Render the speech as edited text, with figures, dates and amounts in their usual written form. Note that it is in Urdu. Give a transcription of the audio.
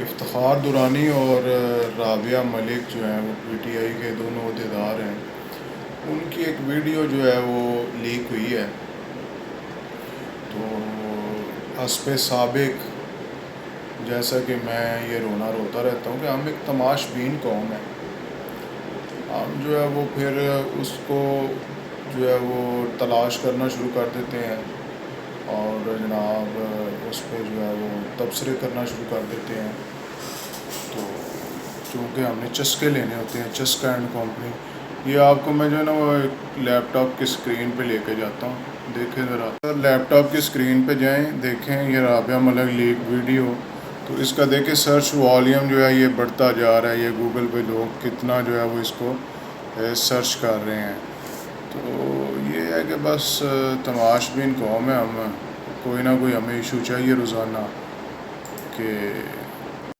افتخار درانی اور رابعہ ملک جو ہیں وہ پی ٹی آئی کے دونوں عہدیدار ہیں. ان کی ایک ویڈیو جو ہے وہ لیک ہوئی ہے. تو حسب سابق جیسا کہ میں یہ روتا رہتا ہوں کہ ہم ایک تماش بین قوم ہیں. ہم جو ہے وہ پھر اس کو جو ہے وہ تلاش کرنا شروع کر دیتے ہیں اور جناب اس پہ جو ہے وہ تبصرے کرنا شروع کر دیتے ہیں. تو چونکہ ہم نے چسکے لینے ہوتے ہیں، چسکا اینڈ کمپنی. یہ آپ کو میں جو ہے نا وہ ایک لیپ ٹاپ کی اسکرین پہ لے کے جاتا ہوں. دیکھیں ذرا لیپ ٹاپ کی اسکرین پہ جائیں، دیکھیں یہ رابعہ ملک لیک ویڈیو. تو اس کا دیکھیں سرچ والیوم جو ہے یہ بڑھتا جا رہا ہے. یہ گوگل پہ لوگ کتنا جو ہے وہ اس کو سرچ کر رہے ہیں. تو یہ ہے کہ بس تماش بین قوم ہے ہم. کوئی نہ کوئی ہمیں ایشو چاہیے روزانہ کہ